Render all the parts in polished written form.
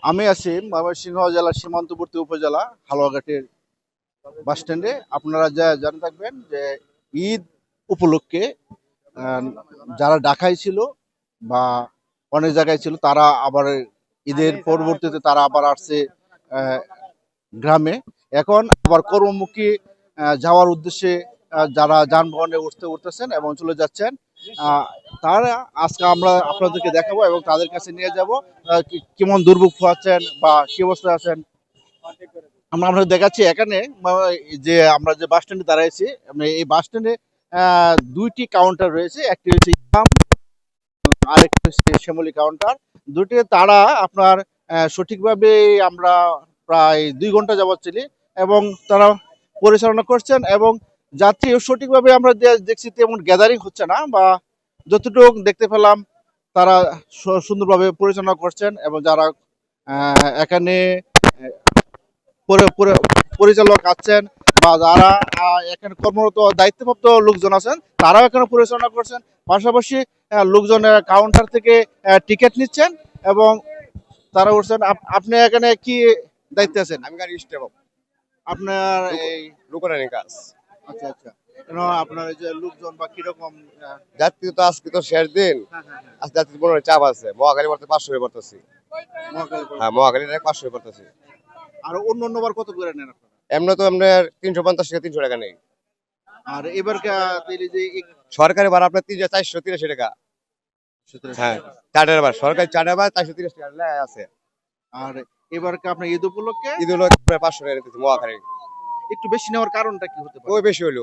আমি আছি ময়মনসিংহ জেলার সীমান্তবর্তী উপজেলা হালুয়াঘাটের বাস স্ট্যান্ডে। আপনারা যা জানে থাকবেন যে ঈদ উপলক্ষে আহ, যারা ঢাকায় ছিল বা অনেক জায়গায় ছিল তারা আবার ঈদের পরবর্তীতে তারা আবার আসছে আহ, গ্রামে। এখন আবার কর্মমুখী যাওয়ার উদ্দেশ্যে যারা যানবাহনে উঠতেছেন এবং চলে যাচ্ছেন, আহ, তারা আজকে আমরা আপনাদেরকে দেখাবো এবং তাদের কাছে নিয়ে যাব কেমন দুর্ভোগ পোহাচ্ছেন বা কি অবস্থায় আছেন। আমরা আপনাদের দেখাচ্ছি এখানে যে আমরা যে বাস স্ট্যান্ডে দাঁড়াইছি। এই বাস স্ট্যান্ডে দুইটি কাউন্টার রয়েছে, একটি হচ্ছে ইমাম, আরেকটি হচ্ছে শ্যামলী কাউন্টার। দুটি তারা আপনার সঠিকভাবে আমরা প্রায় 2 ঘন্টা যাবৎ ছিলি এবং তারা পরিচালনা করছেন এবং যাত্রী সঠিকভাবে আমরা দেখছি তেমন গ্যাদারিং হচ্ছে না, বা যতটুকু দেখতে পেলাম তারা সুন্দরভাবে পরিচালনা করছেন এবং যারা এখানে পরিচালক আছেন বা যারা এখানে কর্মরত দায়িত্বপ্রাপ্ত লোকজন আছেন তারাও এখানে পরিচালনা করছেন। পাশাপাশি লোকজনের কাউন্টার থেকে টিকিট নিচ্ছেন এবং তারা উঠছেন। আপনি এখানে কি দায়িত্বে আছেন? আমি গাড়ি স্টেপ আপনার এই লুকোরানি কাজ। আচ্ছা আচ্ছা, কেন আপনার এই যে লোকজন বা কিরকম? যাত্রী তো আজকে তো শেষ দিন, হ্যাঁ হ্যাঁ হ্যাঁ, আজকে যাত্রী বড় চাপ আছে। মহাখালী পড়তে 500 হয়ে পড়তেছি। মহাখালী হ্যাঁ, পর্যন্ত। মহাখালী 500 হয়ে পড়তেছি। আর অন্য অন্যবার কত করে নেন আপনারা? এমনি তো আপনার 350 থেকে 300 টাকা নেই। আর এবার তাইলে যে সরকারি ভাড়া আপনার 483 টাকা। হ্যাঁ, চার্টার ভাড়া সরকারি চার্টার ভাড়া 430 টাকা আছে। আর এবার আপনার ঈদ উপলক্ষে ঈদ হলো প্রায় 500 টাকা নিতেছি মহাখালী। একটু বেশি নেওয়ার কারণটা কি হতে পারে? ওই বেশি হলো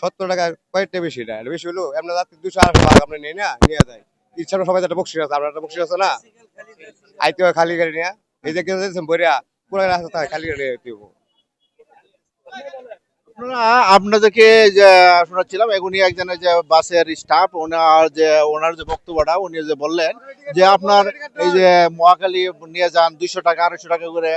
70 টাকা, কয়েকটা বেশি না, বেশি হলো। এমনি যাত্রী 200 ভাগ আপনি নিয়ে নিয়ে যায়। ইচ্ছা সবাই একটা বকশিস আছে, আপনার একটা বকশিস আছে না, আইতে হয় খালি গাড়ি নিয়ে। এই যে কেউ যাচ্ছেন বইরা পুরো রাস্তা খালি গাড়ি নিয়ে দিব। আপনারা আপনাদেরকে যে শোনাচ্ছিলাম উনি একজনের যে বাসের স্টাফ, ওনার যে বক্তব্যটা উনি যে বললেন যে আপনার এই যে মহাখালী নিয়ে যান 200 টাকা 250 টাকা করে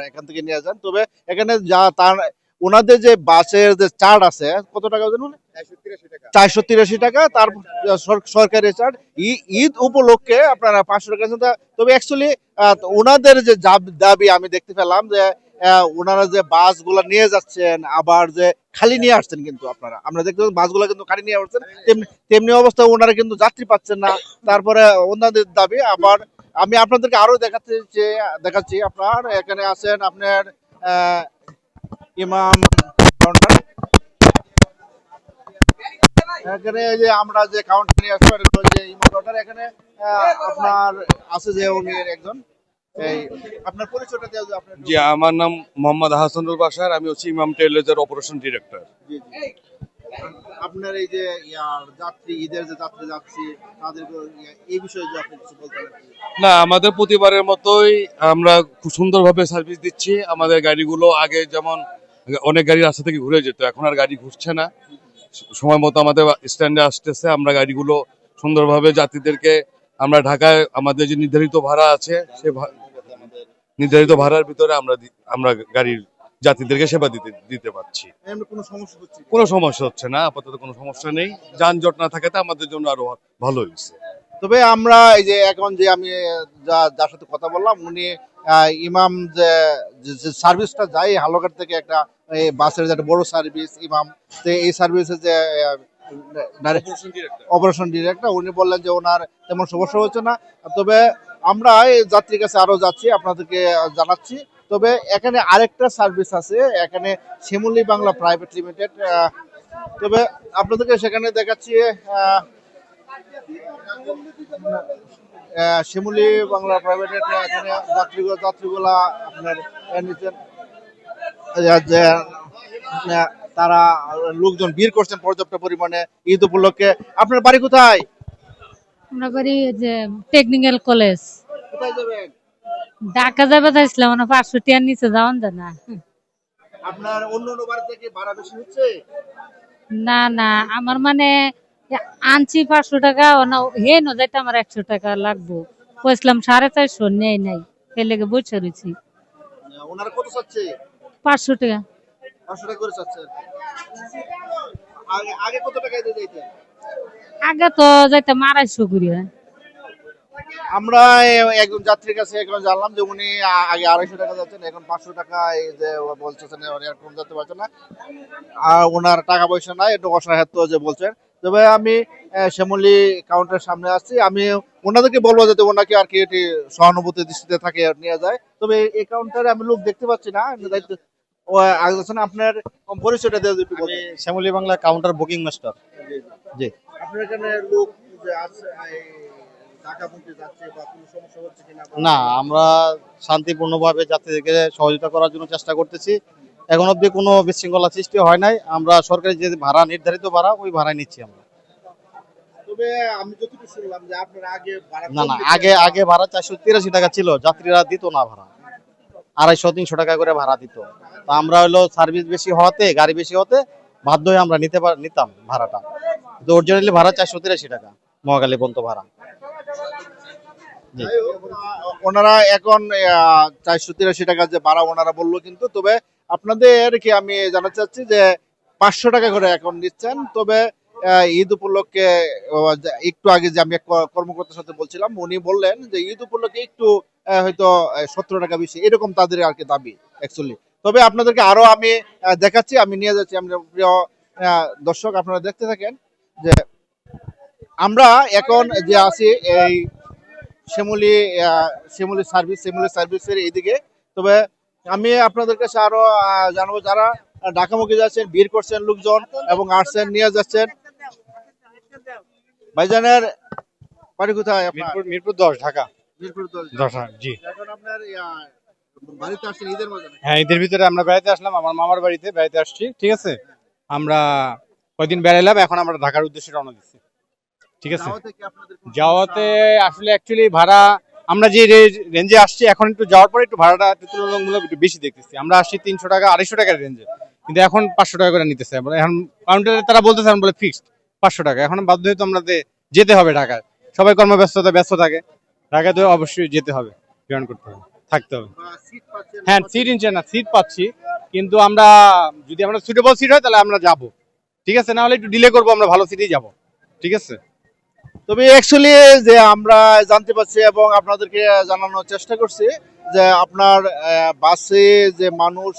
এখান থেকে নিয়ে যান, তবে এখানে যা তার ওনাদের যে বাসের যে চার্জ আছে কত টাকা জানেন? 483 টাকা। তার সরকারি চার্জ। ঈদ উপলক্ষে আপনারা 500 টাকা নিচ্ছেন। তবে অ্যাকচুয়ালি ওনাদের যে দাবি আমি দেখতে পেলাম যে ওনারা যে বাসগুলো নিয়ে যাচ্ছেন আবার যে খালি নিয়ে আসছেন, কিন্তু আমরা দেখতে পাচ্ছি বাসগুলো কিন্তু খালি নিয়ে আসছেন, তেমনি তেমনি অবস্থায় ওনারা কিন্তু যাত্রী পাচ্ছেন না। তারপরে ওনাদের দাবি আবার আমি আপনাদেরকে আরো দেখাচ্ছি। আপনার এখানে আছেন আপনার আহ, ইমাম কাউন্টার। এখানে এই যে আমরা যে কাউন্টার নিয়ে আসবো এটা হলো যে ইমাম কাউন্টার। এখানে আপনার আছে যে উনি একজন, এই আপনার পরিচয়টা দেওয়া যায় আপনার জি, আমার নাম মোহাম্মদ হাসানুল বাশার। আমি হচ্ছে ইমাম টেইলরের অপারেশন ডিরেক্টর। জি জি। আপনার এই যে যাত্রী ঈদের যে যাত্রী যাচ্ছি তাদের এই বিষয়ে যে আপনি কিছু বলতেন আর কি। না, আমাদের প্রতিবারের মতোই আমরা খুব সুন্দরভাবে সার্ভিস দিচ্ছি। আমাদের গাড়িগুলো আগে যেমন অনেক গাড়ি রাস্তা থেকে ঘুরে যেত, এখন আর গাড়ি ঘুরছে না। সময় মতো আমাদের স্ট্যান্ডে আসতেছে। আমরা গাড়িগুলো সুন্দরভাবে যাত্রীদেরকে, আমরা ঢাকায় আমাদের যে নির্ধারিত ভাড়া আছে সে নির্ধারিত ভাড়ার ভিতরে আমরা গাড়ির যাত্রীদেরকে সেবা দিতে দিতে পারছি। এমনি কোনো সমস্যা হচ্ছে কি? কোনো সমস্যা হচ্ছে না, আপাতত কোনো সমস্যা নেই। যানজট না থাকাতে আমাদের জন্য আরো ভালো হয়েছে। তবে আমরা এই যে এখন যে আমি যার সাথে কথা বললাম উনি ইমাম যে সার্ভিসটা যায় হালুয়াঘাট থেকে একটা এই বাসের যে একটা বড় সার্ভিস ইমাম, তো এই সার্ভিসের যে অপারেশন ডিরেক্টর উনি বললেন যে ওনার তেমন সমস্যা হচ্ছে না। তবে আমরা এই যাত্রীর কাছে আরো যাচ্ছি, আপনাদেরকে জানাচ্ছি। তবে এখানে আরেকটা সার্ভিস আছে, এখানে শ্যামলী বাংলা প্রাইভেট লিমিটেড। তবে আপনাদেরকে সেখানে দেখাচ্ছি শিমুলি বাংলা প্রাইভেট এখানে যাত্রীগুলা আপনার নিচ্ছেন যে তারা লোকজন ভিড় করছেন পর্যাপ্ত পরিমাণে ঈদ উপলক্ষে। আপনার বাড়ি কোথায়? আমরা বাড়ি যে টেকনিক্যাল কলেজ। কোথায় যাবেন? ঢাকা যাবে চাইছিলাম, মানে 500 টিয়ার নিচে যাওয়ান যায় না। আপনার অন্য অন্য বাড়ি থেকে ভাড়া বেশি হচ্ছে? না না, আমার মানে আনছি 500 টাকা, হে ন যাইতে আমার 100 টাকা লাগবো। কইছিলাম 450, নেই নাই, এর লেগে বসে রয়েছি। ওনারা কত চাচ্ছে? 500 টাকা। 500 টাকা করে চাচ্ছেন। আগে আগে কত টাকা দিয়ে যাইতেন? আগে তো যাইতাম 250 করে। আমরা একজন যাত্রীর কাছে এখন জানলাম যে উনি আগে 250 টাকা যাচ্ছেন, এখন 500 টাকা এই যে বলতেছেন এরকম যেতে পারছেন না। আর ওনার টাকা পয়সা নাই, একটু অসহায়ত্ব যে বলছেন। তবে আমি শ্যামলী কাউন্টারের সামনে আসছি, আমি ওনাদেরকে বলবো যাতে ওনাকে আর কি এটি সহানুভূতি দৃষ্টিতে থাকে নিয়ে যায়। তবে এই কাউন্টারে আমি লোক দেখতে পাচ্ছি না, দায়িত্ব ও আগে আপনার পরিচয়টা দিয়ে একটু বলবেন। Shyamoli Bangla counter booking master. জি। আপনার এখানে লোক যে আছে এই ঢাকামুখী যাচ্ছে বা কোনো সমস্যা হচ্ছে কিনা? না, আমরা শান্তিপূর্ণভাবে যাত্রীদেরকে সহযোগিতা করার জন্য চেষ্টা করতেছি। এখন অবধি কোনো বিশৃঙ্খলা সৃষ্টি হয় নাই। আমরা সরকারি যে ভাড়া, নির্ধারিত ভাড়া, ওই ভাড়ায় নিচ্ছি আমরা। তবে আমি যতটুকু শুনলাম যে আপনার আগে ভাড়া না কম না, দিতেন। আগে ভাড়া 483 টাকা ছিল, যাত্রীরা দিত না ভাড়া, 250-300 টাকা করে ভাড়া দিত। তা আমরা হলো সার্ভিস বেশি হওয়াতে, গাড়ি বেশি হতে বাধ্য হয়ে আমরা নিতাম ভাড়াটা। তো অরিজিনালি ভাড়া 483 টাকা, মহাখালী পর্যন্ত ভাড়া। জি। যাই হোক, ওনারা এখন 483 টাকা যে ভাড়া ওনারা বললো, কিন্তু তবে আপনাদের কি আমি জানাতে চাচ্ছি যে 500 টাকা করে এখন নিচ্ছেন। তবে ঈদ উপলক্ষে একটু আগে যে আমি এক কর্মকর্তার সাথে বলছিলাম, উনি বললেন যে ঈদ উপলক্ষে একটু হয়তো 17 টাকা বেশি, এরকম তাদের আর কি দাবি অ্যাকচুয়ালি। তবে আপনাদেরকে আরো আমি দেখাচ্ছি, আমি নিয়ে যাচ্ছি। আমরা প্রিয় দর্শক, আপনারা দেখতে থাকেন যে আমরা এখন যে আছি এই শ্যামলী সার্ভিসের এইদিকে। তবে আমি আপনাদের কাছে আরো জানাবো, যারা ঢাকামুখী যাচ্ছেন, ভিড় করছেন লোকজন এবং আসছেন নিয়ে যাচ্ছেন। ভাইজানের বাড়ি কোথায় আপনার? মিরপুর 10 ঢাকা। মিরপুর 10। 10 জি। এখন আপনার বাড়িতে আসছেন ঈদের মধ্যে? হ্যাঁ, ঈদের ভিতরে আমরা বেড়াতে আসলাম, আমার মামার বাড়িতে বেড়াতে আসছি। ঠিক আছে, আমরা কয়দিন বেড়াইলাম, এখন আমরা ঢাকার উদ্দেশ্যে রওনা দিচ্ছি। ঠিক আছে, যাওয়াতে কি আপনাদের কোনো যাওয়াতে আসলে অ্যাকচুয়ালি ভাড়া আমরা যে রেঞ্জে আসছি, এখন একটু যাওয়ার পরে একটু ভাড়াটা একটু তুলনামূলক একটু বেশি দেখতেছি। আমরা আসছি 300 টাকা 250 টাকার রেঞ্জে, কিন্তু এখন 500 টাকা করে নিতেছে। এখন কাউন্টারে তারা বলতেছে, বলে ফিক্সড 500 টাকা। এখন বাধ্য হয়ে তো আমরা যেতে হবে ঢাকায়, সবাই ব্যস্ত থাকে, ঢাকায় তো অবশ্যই যেতে হবে, জয়েন করতে হবে, থাকতে হবে। সিট পাচ্ছেন? হ্যাঁ, সিট ইনছে না, সিট পাচ্ছি, কিন্তু আমরা যদি আমরা সুটেবল সিট হয় তাহলে আমরা যাব। ঠিক আছে, না হলে একটু ডিলে করবো, আমরা ভালো সিটেই যাব। ঠিক আছে। তবে অ্যাকচুয়ালি যে আমরা জানতে পারছি এবং আপনাদেরকে জানানোর চেষ্টা করছি যে আপনার বাসে যে মানুষ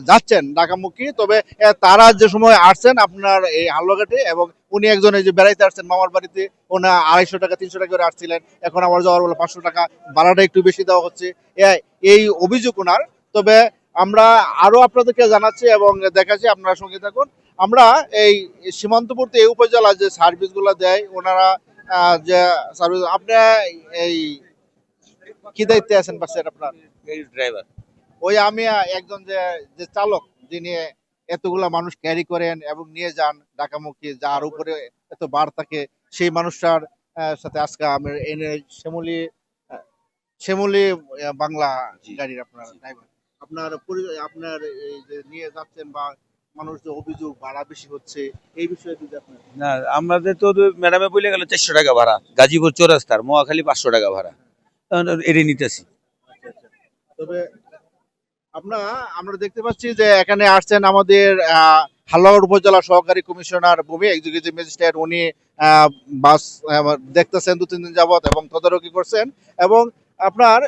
যাচ্ছেন ঢাকামুখী, তবে তারা যে সময় আসছেন আপনার এই হালুয়াঘাটে, এবং উনি একজন এই যে বেড়াইতে আসছেন মামার বাড়িতে, ওনা 250 টাকা 300 টাকা করে আসছিলেন, এখন আবার যাওয়ার বলে 500 টাকা ভাড়াটা একটু বেশি দেওয়া হচ্ছে, এই অভিযোগ ওনার। তবে আমরা আরো আপনাদেরকে জানাচ্ছি এবং দেখাচ্ছি, আপনারা সঙ্গে থাকুন। আমরা এই সীমান্তবর্তী এই উপজেলা যে সার্ভিস গুলা দেয় ওনারা, যে সার্ভিস, আপনি এই কি দায়িত্বে আছেন বাসের? আপনার ড্রাইভার। ওই আমি একজন যে যে চালক, যিনি এতগুলা মানুষ ক্যারি করেন এবং নিয়ে যান ঢাকামুখী, যার উপরে এত বার থাকে, সেই মানুষটার সাথে আজকে আমি এনে শ্যামলী বাংলা গাড়ির আপনার ড্রাইভার, আপনার এই যে নিয়ে যাচ্ছেন বা মানুষ যে অভিযোগ ভাড়া বেশি হচ্ছে, এই বিষয়ে যদি আপনি। না, আমাদের তো ম্যাডামে বলে গেল 400 টাকা ভাড়া, গাজীপুর চৌরাস্তার, মহাখালী 500 টাকা ভাড়া, এটাই নিতেছি। তবে আমরা দেখতে পাচ্ছি যে এখানে আসছেন আমাদের হালুয়াঘাট উপজেলা সহকারী কমিশনার ভূমি, এক্সিকিউটিভ ম্যাজিস্ট্রেট। উনি বাস দেখতেছেন 2-3 দিন যাবত এবং তদারকি করছেন, এবং আপনার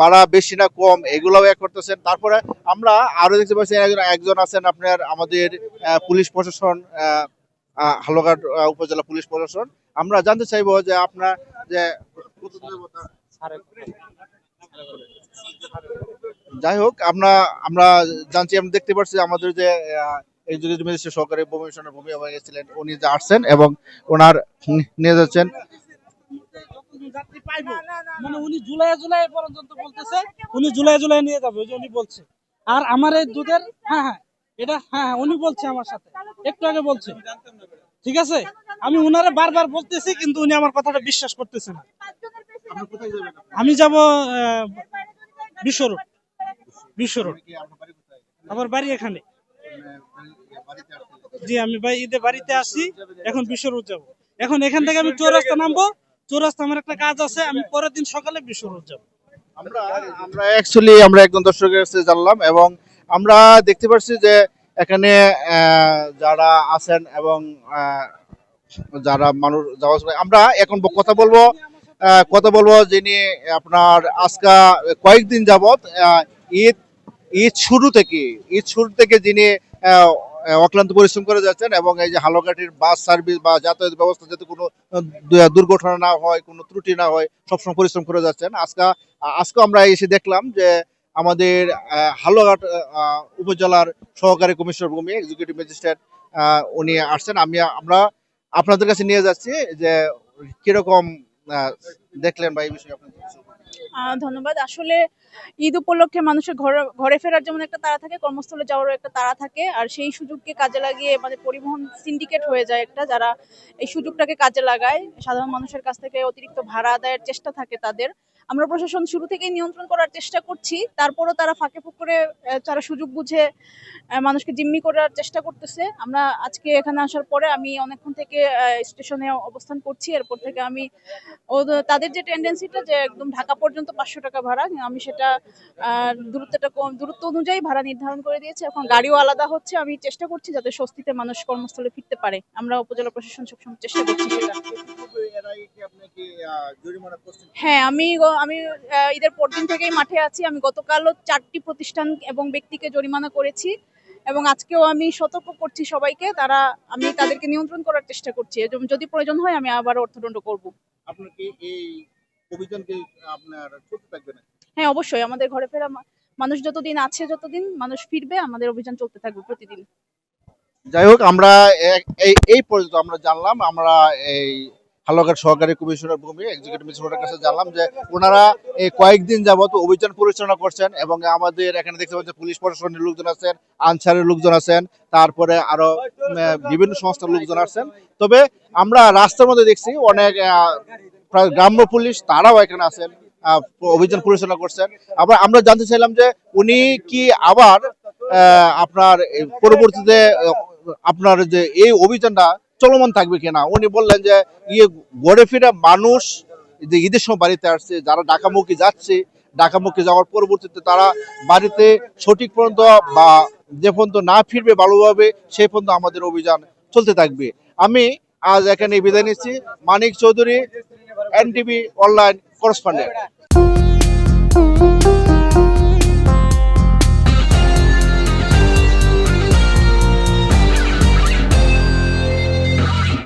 ভাড়া বেশি না কম এগুলাও করতেছেন। তারপরে আমরা আরো দেখতে পাচ্ছি একজন আছেন আপনার আমাদের পুলিশ প্রশাসন, হালুয়াঘাট উপজেলা পুলিশ প্রশাসন। আমরা জানতে চাইবো যে আপনার যে যাই হোক, আমরা জানছি, আমরা দেখতে পাচ্ছি আমাদের যে এক্সিকিউটিভ ম্যাজিস্ট্রেট সহকারী কমিশনার ভূমি হয়ে গেছিলেন, উনি যে আসছেন এবং ওনার নিয়ে যাচ্ছেন। মানে উনি জুলাই পর্যন্ত বলতেছে, উনি জুলাই নিয়ে যাবে, ওই যে উনি বলছে। আর আমার এই দুধের এটা উনি বলছে আমার সাথে একটু আগে বলছে। ঠিক আছে, আমি উনারে বারবার বলতেছি, কিন্তু উনি আমার কথাটা বিশ্বাস করতেছে না। আমি যাব বিশ্ব রোড। আমার বাড়ি এখানে। জি, আমি ঈদে বাড়িতে আসি, এখন বিশ্ব রোড যাবো। এখন এখান থেকে আমি চৌরাস্তা নামবো, চৌরাস্তা আমার একটা কাজ আছে, আমি পরের দিন সকালে বিশ্ব রোড যাবো। আমরা একজন দর্শকের কাছে জানলাম, এবং আমরা দেখতে পাচ্ছি যে এখানে যারা আছেন এবং যারা মানুষ যাওয়া আসা করে। আমরা এখন কথা বলবো যিনি আপনার আজকা কয়েকদিন যাবত ঈদ ঈদ শুরু থেকে যিনি আহ, অক্লান্ত পরিশ্রম করে যাচ্ছেন, এবং এই যে হালকাঠির বাস সার্ভিস বা যাতায়াত ব্যবস্থা যাতে কোনো দুর্ঘটনা না হয়, কোনো ত্রুটি না হয়, সবসময় পরিশ্রম করে যাচ্ছেন। আজকে আমরা এসে দেখলাম যে আমাদের হালুয়াঘাট উপজেলার সহকারী কমিশনার ভূমি এক্সিকিউটিভ ম্যাজিস্ট্রেট উনি আসছেন। আমরা আপনাদের কাছে নিয়ে যাচ্ছি যে কিরকম আহ, দেখলেন বা এই বিষয়ে আপনাদের কিছু। ধন্যবাদ। আসলে ঈদ উপলক্ষে মানুষের ঘরে ঘরে ফেরার যেমন একটা তাড়া থাকে, কর্মস্থলে যাওয়ারও একটা তাড়া থাকে। আর সেই সুযোগকে কাজে লাগিয়ে মানে পরিবহন সিন্ডিকেট হয়ে যায় একটা, যারা এই সুযোগটাকে কাজে লাগায় সাধারণ মানুষের কাছ থেকে অতিরিক্ত ভাড়া আদায়ের চেষ্টা থাকে তাদের। আমরা প্রশাসন শুরু থেকেই নিয়ন্ত্রণ করার চেষ্টা করছি, তারপরও তারা ফাঁকে ফুঁকরে তারা সুযোগ বুঝে মানুষকে জিম্মি করার চেষ্টা করতেছে। আমরা আজকে এখানে আসার পরে আমি অনেকক্ষণ থেকে স্টেশনে অবস্থান করছি। এরপর থেকে আমি তাদের যে টেন্ডেন্সিটা যে একদম ঢাকা পর্যন্ত 500 টাকা ভাড়া, আমি সেটা দূরত্ব অনুযায়ী ভাড়া নির্ধারণ করে দিয়েছি। এখন গাড়িও আলাদা হচ্ছে। আমি চেষ্টা করছি যাতে স্বস্তিতে মানুষ কর্মস্থলে ফিরতে পারে। আমরা উপজেলা প্রশাসন সবসময় চেষ্টা করছি সেটা। হ্যাঁ, আমি ঈদের পরদিন থেকেই মাঠে আছি। আমি গতকালও 4টি প্রতিষ্ঠান এবং ব্যক্তিকে জরিমানা করেছি, এবং আজকেও আমি সতর্ক করছি সবাইকে। আমি তাদেরকে নিয়ন্ত্রণ করার চেষ্টা করছি। যদি প্রয়োজন হয় আমি আবার অর্থদণ্ড করব। আপনার কি এই অভিযান কি আপনার চলতে থাকবে না? হ্যাঁ, অবশ্যই। আমাদের ঘরে ফেরা মানুষ যতদিন আছে, যতদিন মানুষ ফিরবে, আমাদের অভিযান চলতে থাকবে প্রতিদিন। যাই হোক, আমরা এই পর্যন্ত আমরা জানলাম, আমরা এই হালুয়াঘাট সহকারী কমিশনার ভূমি এক্সিকিউটিভ ম্যাজিস্ট্রেটের কাছে জানলাম যে ওনারা এই কয়েকদিন যাবত অভিযান পরিচালনা করছেন, এবং আমাদের এখানে দেখতে পাচ্ছেন পুলিশ প্রশাসনের লোকজন আছেন, আনসারের লোকজন আছেন, তারপরে আরো বিভিন্ন সংস্থার লোকজন আছেন। তবে আমরা রাস্তার মধ্যে দেখছি অনেক প্রায় গ্রাম্য পুলিশ, তারাও এখানে আছেন, অভিযান পরিচালনা করছেন। আবার আমরা জানতে চাইলাম যে উনি কি আবার আপনার পরবর্তীতে আপনার যে এই অভিযানটা চলমান থাকবে কিনা। উনি বললেন যে ঘুরে ফিরে মানুষ যে ঈদের সময় বাড়িতে আসছে, যারা ঢাকামুখী যাচ্ছে, ঢাকামুখী যাওয়ার পরবর্তীতে তারা বাড়িতে সঠিক পর্যন্ত বা যে পর্যন্ত না ফিরবে ভালোভাবে, সেই পর্যন্ত আমাদের অভিযান চলতে থাকবে। আমি আজ এখানে বিদায় নিচ্ছি। মানিক চৌধুরী, এনটিভি অনলাইন করেসপন্ডেন্ট।